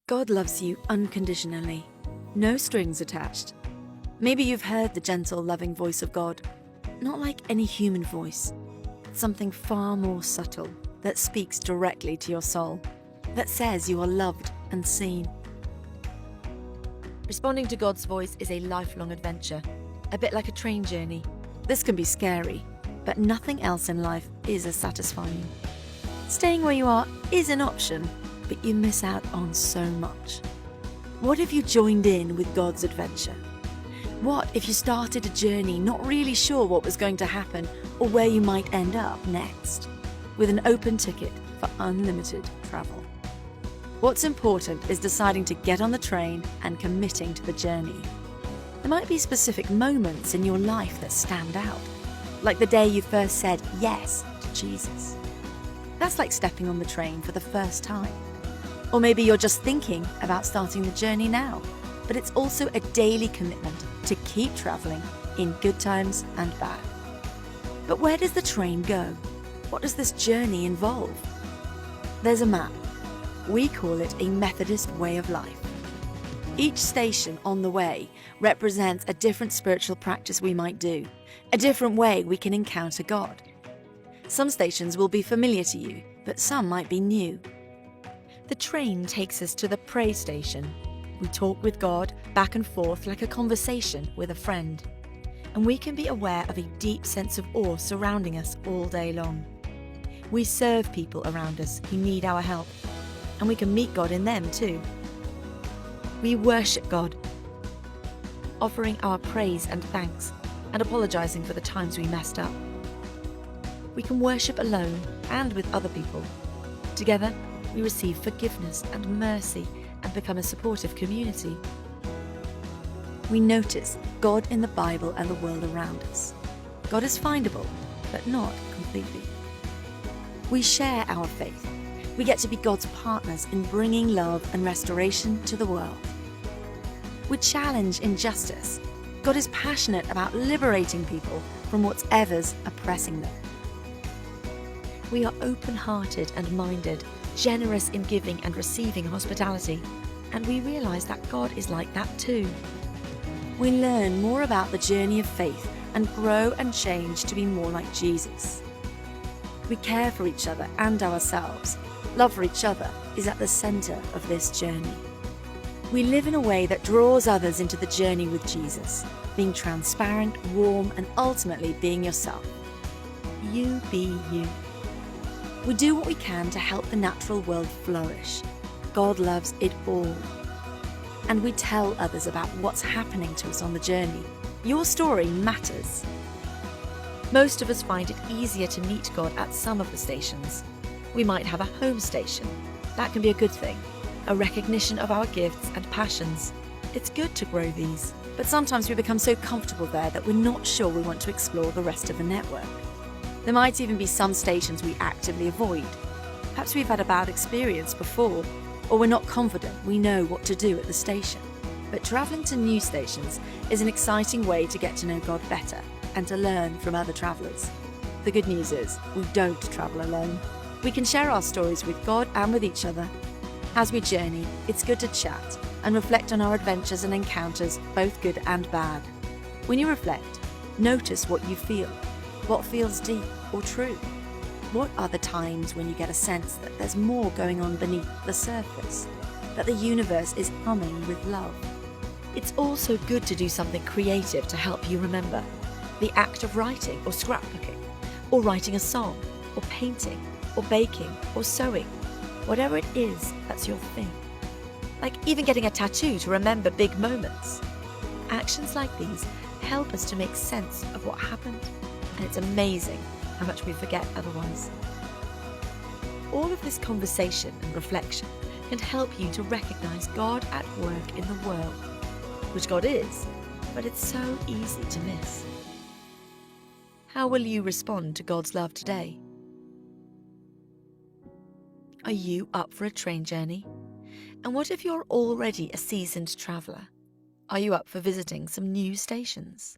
God loves you unconditionally, no strings attached. Maybe you've heard the gentle, loving voice of God, not like any human voice, something far more subtle that speaks directly to your soul, that says you are loved and seen. Responding to God's voice is a lifelong adventure, a bit like a train journey. This can be scary, but nothing else in life is as satisfying. Staying where you are is an option, but you miss out on so much. What if you joined in with God's adventure? What if you started a journey not really sure what was going to happen or where you might end up next, with an open ticket for unlimited travel? What's important is deciding to get on the train and committing to the journey. There might be specific moments in your life that stand out, like the day you first said yes to Jesus. That's like stepping on the train for the first time. Or maybe you're just thinking about starting the journey now, but it's also a daily commitment to keep traveling in good times and bad. But where does the train go? What does this journey involve? There's a map. We call it a Methodist way of life. Each station on the way represents a different spiritual practice we might do, a different way we can encounter God. Some stations will be familiar to you, but some might be new. The train takes us to the pray station. We talk with God back and forth like a conversation with a friend. And we can be aware of a deep sense of awe surrounding us all day long. We serve people around us who need our help, and we can meet God in them too. We worship God, offering our praise and thanks and apologizing for the times we messed up. We can worship alone and with other people. Together, we receive forgiveness and mercy and become a supportive community. We notice God in the Bible and the world around us. God is findable, but not completely. We share our faith. We get to be God's partners in bringing love and restoration to the world. We challenge injustice. God is passionate about liberating people from whatever's oppressing them. We are open-hearted and minded, generous in giving and receiving hospitality, and we realize that God is like that too. We learn more about the journey of faith and grow and change to be more like Jesus. We care for each other and ourselves. Love for each other is at the center of this journey. We live in a way that draws others into the journey with Jesus, being transparent, warm, and ultimately being yourself. You be you. We do what we can to help the natural world flourish. God loves it all. And we tell others about what's happening to us on the journey. Your story matters. Most of us find it easier to meet God at some of the stations. We might have a home station. That can be a good thing, a recognition of our gifts and passions. It's good to grow these, but sometimes we become so comfortable there that we're not sure we want to explore the rest of the network. There might even be some stations we actively avoid. Perhaps we've had a bad experience before, or we're not confident we know what to do at the station. But travelling to new stations is an exciting way to get to know God better and to learn from other travellers. The good news is we don't travel alone. We can share our stories with God and with each other. As we journey, it's good to chat and reflect on our adventures and encounters, both good and bad. When you reflect, notice what you feel, what feels deep or true. What are the times when you get a sense that there's more going on beneath the surface, that the universe is humming with love? It's also good to do something creative to help you remember. The act of writing or scrapbooking, or writing a song, or painting, or baking, or sewing. Whatever it is, that's your thing. Like even getting a tattoo to remember big moments. Actions like these help us to make sense of what happened, and it's amazing how much we forget otherwise. All of this conversation and reflection can help you to recognize God at work in the world, which God is, but it's so easy to miss. How will you respond to God's love today? Are you up for a train journey? And what if you're already a seasoned traveller? Are you up for visiting some new stations?